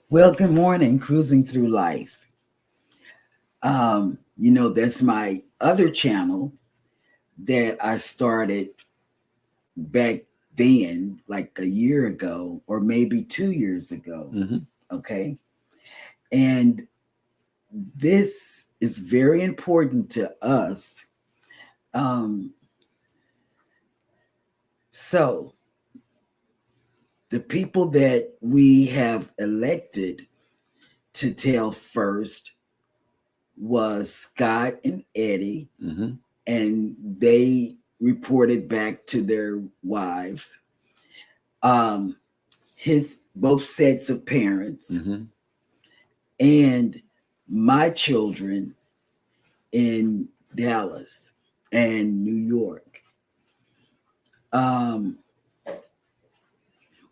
Well, good morning, cruising through life. That's my other channel that I started back then, like a year ago, or maybe 2 years ago. Hmm. Okay. And this is very important to us. Um, so, the people that we have elected to tell first was Scott and Eddie, Hmm. and they reported back to their wives, um, his both sets of parents, Hmm. and my children in Dallas and New York. Um,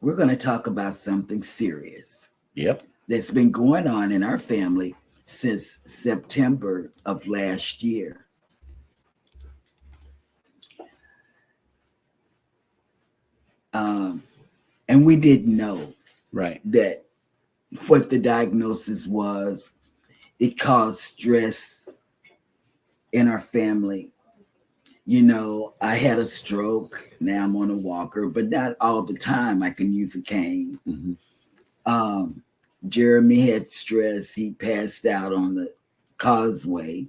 we're going to talk about something serious Yep. that's been going on in our family since September of last year. Um, and we didn't know Right. that what the diagnosis was. It caused stress in our family. I had a stroke. Now I'm on a walker, but not all the time. I can use a cane. Hmm. Um, Jeremy had stress. He passed out on the causeway,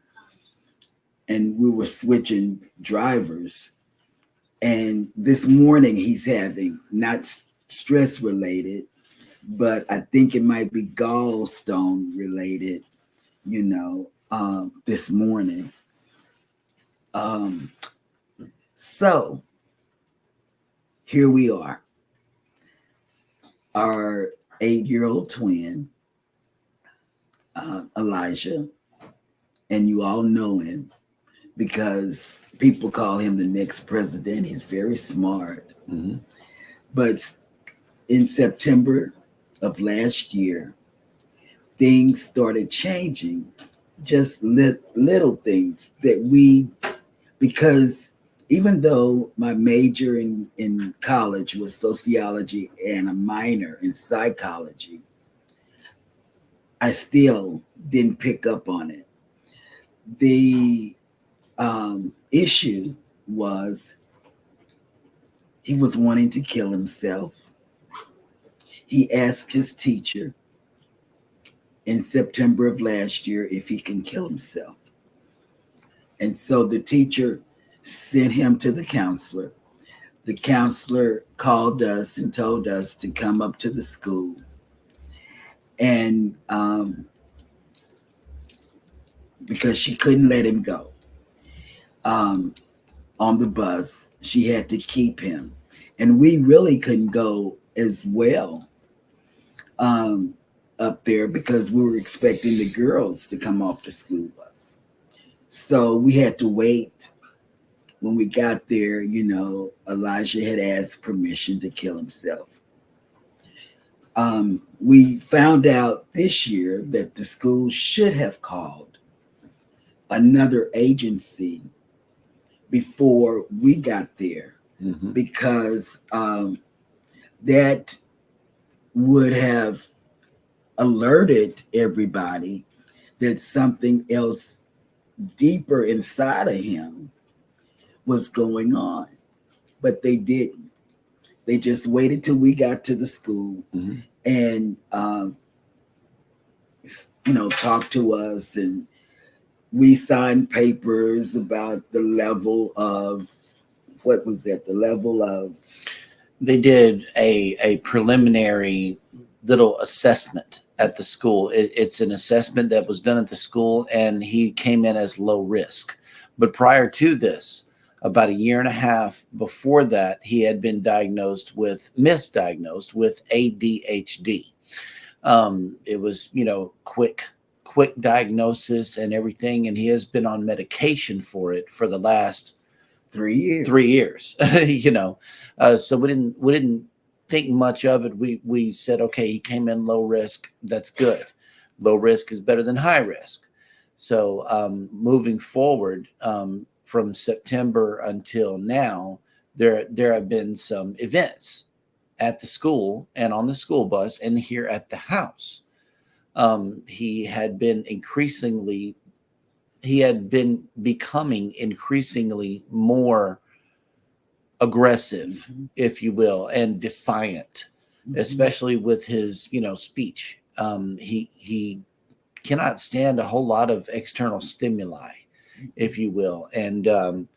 and we were switching drivers. And this morning, he's having not stress related, but I think it might be gallstone related, this morning. Um, so here we are, our 8-year old twin, Elijah, and you all know him because people call him the next president. He's very smart. Hmm. But in September of last year, things started changing, just little things that because even though my major in college was sociology and a minor in psychology, I still didn't pick up on it. The issue was he was wanting to kill himself. He asked his teacher in September of last year if he can kill himself. And so the teacher sent him to the counselor. The counselor called us and told us to come up to the school. And because she couldn't let him go um, on the bus, she had to keep him. And we really couldn't go as well um, up there because we were expecting the girls to come off the school bus. So we had to wait. When we got there, Elijah had asked permission to kill himself. We found out this year that the school should have called another agency before we got there Hmm. because that would have alerted everybody that something else deeper inside of him was going on. But they didn't. They just waited till we got to the school Hmm. and, talked to us. And we signed papers about the level of, what was that? The level of, They did a preliminary little assessment at the school. It's an assessment that was done at the school, and he came in as low risk. But prior to this, about a year and a half before that, he had been misdiagnosed with ADHD. It was, quick diagnosis and everything, and he has been on medication for it for the last 3 years. 3 years. So we didn't think much of it. We said, okay, he came in low risk. That's good. Low risk is better than high risk. So moving forward from September until now, there have been some events at the school and on the school bus and here at the house. He had been becoming increasingly more aggressive, if you will, and defiant, especially with his, speech. He cannot stand a whole lot of external stimuli, if you will. And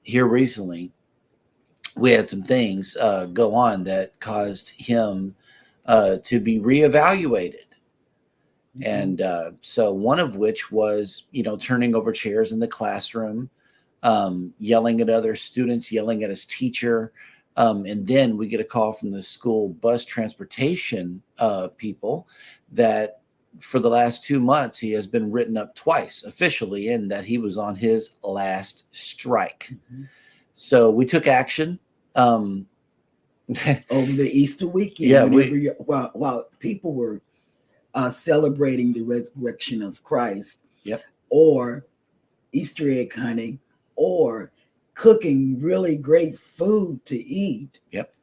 here recently, we had some things go on that caused him to be reevaluated. And so one of which was, turning over chairs in the classroom, yelling at other students, yelling at his teacher. And then we get a call from the school bus transportation people that for the last 2 months, he has been written up twice officially, and that he was on his last strike. So we took action. Over the Easter weekend, Yeah, while people were celebrating the resurrection of Christ, Yep. or Easter egg hunting, or cooking really great food to eat. Yep.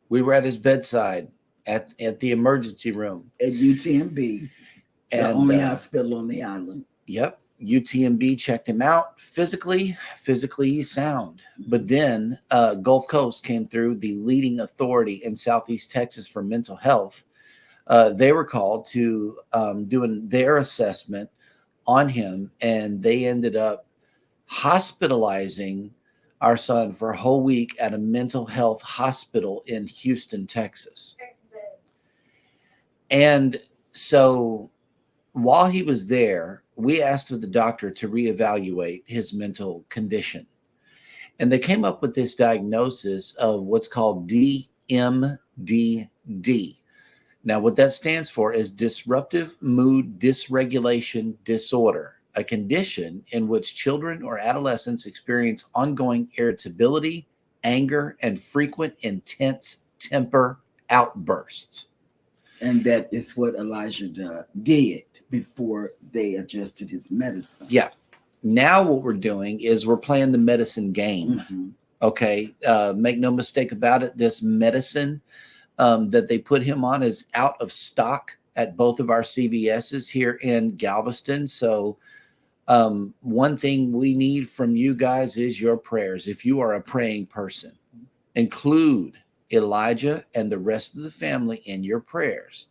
We were at his bedside at the emergency room at UTMB, the only hospital on the island. Yep. UTMB checked him out physically he's sound. But then Gulf Coast came through, the leading authority in Southeast Texas for mental health. They were called to doing their assessment on him, and they ended up hospitalizing our son for a whole week at a mental health hospital in Houston, Texas. And so while he was there, we asked the doctor to reevaluate his mental condition. And they came up with this diagnosis of what's called DMDD. Now, what that stands for is disruptive mood dysregulation disorder, a condition in which children or adolescents experience ongoing irritability, anger, and frequent intense temper outbursts. And that is what Elijah did before they adjusted his medicine. Yeah. Now what we're doing is we're playing the medicine game. Okay. Make no mistake about it. This medicine that they put him on is out of stock at both of our CVSs here in Galveston. So one thing we need from you guys is your prayers. If you are a praying person, include Elijah and the rest of the family in your prayers.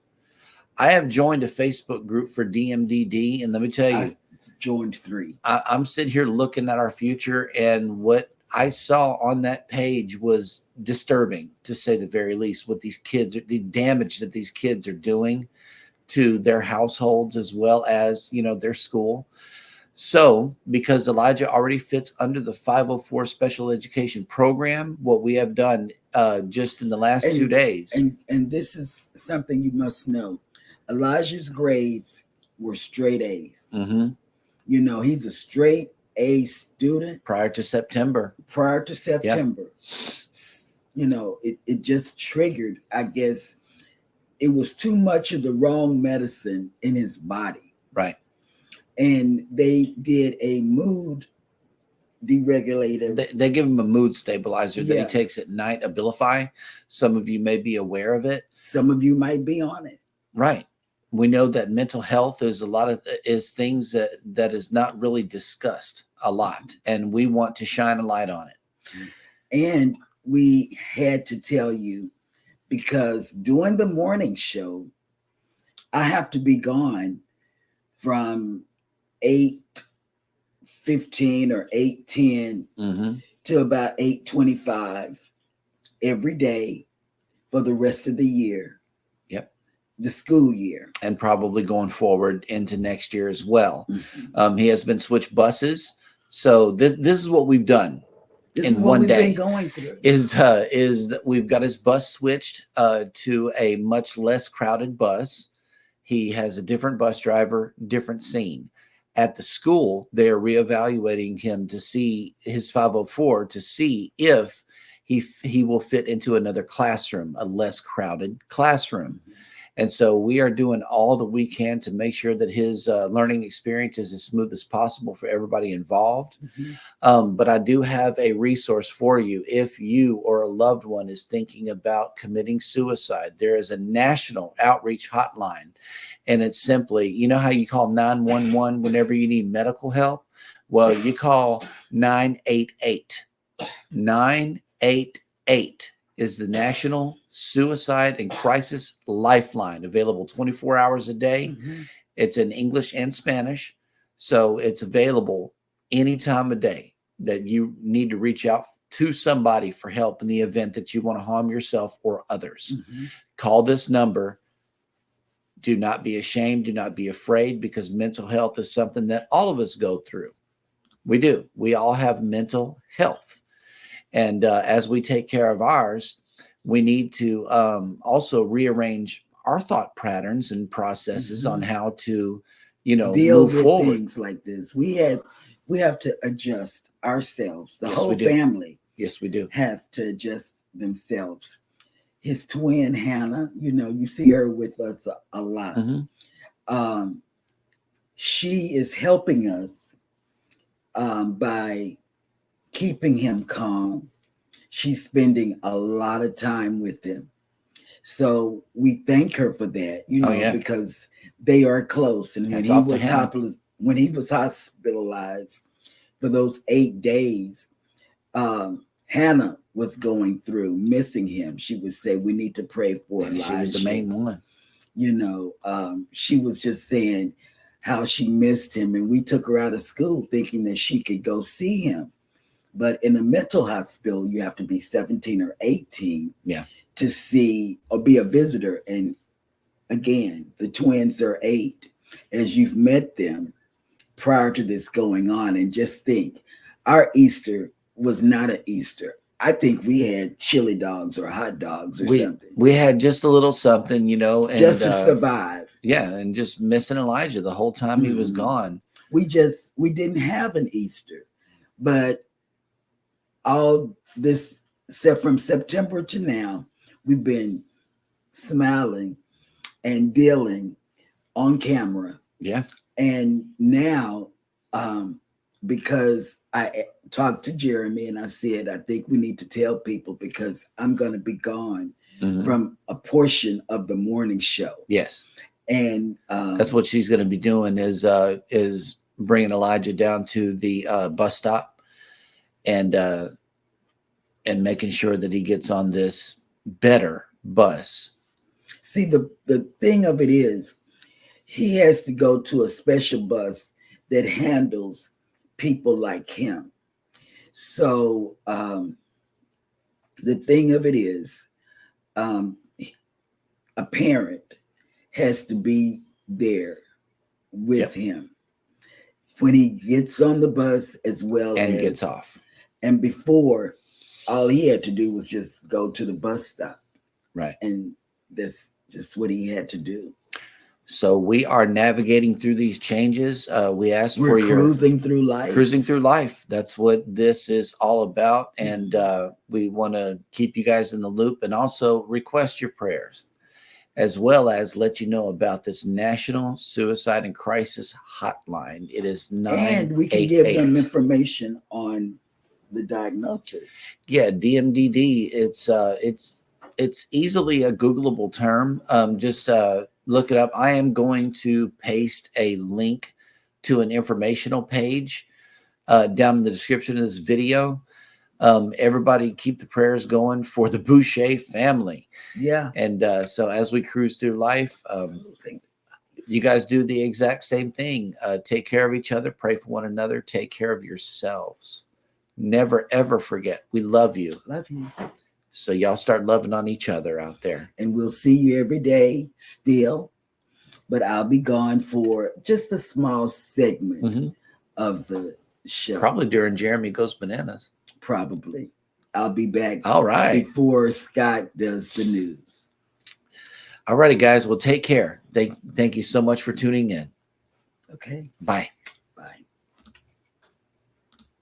I have joined a Facebook group for DMDD, and let me tell you, I joined 3. I'm sitting here looking at our future, and what I saw on that page was disturbing, to say the very least. What these kids, the damage that these kids are doing to their households as well as, their school. So, because Elijah already fits under the 504 special education program, what we have done just in the last 2 days. And this is something you must know. Elijah's grades were straight A's. He's a straight A student. Prior to September. Yep. It just triggered, I guess, it was too much of the wrong medicine in his body. Right. And they did a mood deregulator. They give him a mood stabilizer that he takes at night, Abilify. Some of you may be aware of it. Some of you might be on it. Right. We know that mental health is things that is not really discussed a lot, and we want to shine a light on it. And we had to tell you, because doing the morning show, I have to be gone from 8:15 or 8:10 to about 8:25 every day for the rest of the year. Yep. The school year. And probably going forward into next year as well. He has been switched buses. So this is what we've done. This in is what one we've day been going through. Is that we've got his bus switched to a much less crowded bus. He has a different bus driver, different scene. At the school, they are reevaluating him to see his 504 to see if he will fit into another classroom, a less crowded classroom. And so we are doing all that we can to make sure that his learning experience is as smooth as possible for everybody involved. But I do have a resource for you. If you or a loved one is thinking about committing suicide, there is a national outreach hotline. And it's simply, you know how you call 911 whenever you need medical help? Well, you call 988. 988 is the National Suicide and Crisis Lifeline, available 24 hours a day. It's in English and Spanish. So it's available any time of day that you need to reach out to somebody for help in the event that you want to harm yourself or others. Call this number. Do not be ashamed. Do not be afraid, because mental health is something that all of us go through. We do. We all have mental health. And as we take care of ours, we need to also rearrange our thought patterns and processes on how to, deal move with forward. things like this. We have to adjust ourselves. The Yes, whole we do. family Yes, we do. have to adjust themselves. His twin Hannah, you see her with us a lot. She is helping us by keeping him calm. She's spending a lot of time with him. So we thank her for that, because they are close. And when he was hospitalized for those 8 days, Hannah was going through missing him. She would say, we need to pray for Elijah. She was the main one. She was just saying how she missed him. And we took her out of school thinking that she could go see him. But in a mental hospital, you have to be 17 or 18 to see or be a visitor. And again, the twins are 8. As you've met them prior to this going on, and just think, our Easter was not an Easter. I think we had chili dogs or hot dogs or something. We had just a little something, and, just to survive. Yeah, and just missing Elijah the whole time he was gone. We didn't have an Easter, but all this, from September to now, we've been smiling and dealing on camera. Yeah. And now, because I talked to Jeremy and I said, I think we need to tell people, because I'm going to be gone from a portion of the morning show. Yes. And that's what she's going to be doing is bringing Elijah down to the bus stop and making sure that he gets on this better bus. See, the thing of it is, he has to go to a special bus that handles people like him. So the thing of it is, a parent has to be there with him when he gets on the bus as well and as gets off. And before, all he had to do was just go to the bus stop. Right. And that's just what he had to do. So we are navigating through these changes. We asked We're cruising through life. Cruising through life. That's what this is all about. And we want to keep you guys in the loop and also request your prayers, as well as let you know about this National Suicide and Crisis Hotline. It is 988. And we can give them information on the diagnosis. Yeah, DMDD. It's easily a Googleable term. Just look it up. I am going to paste a link to an informational page down in the description of this video. Everybody keep the prayers going for the Boucher family. Yeah. And so as we cruise through life, you guys do the exact same thing. Take care of each other. Pray for one another. Take care of yourselves. Never, ever forget. We love you. Love you. So y'all start loving on each other out there. And we'll see you every day still. But I'll be gone for just a small segment of the show. Probably during Jeremy Goes Bananas. Probably. I'll be back all right before Scott does the news. All righty, guys. Well, take care. Thank you so much for tuning in. Okay. Bye.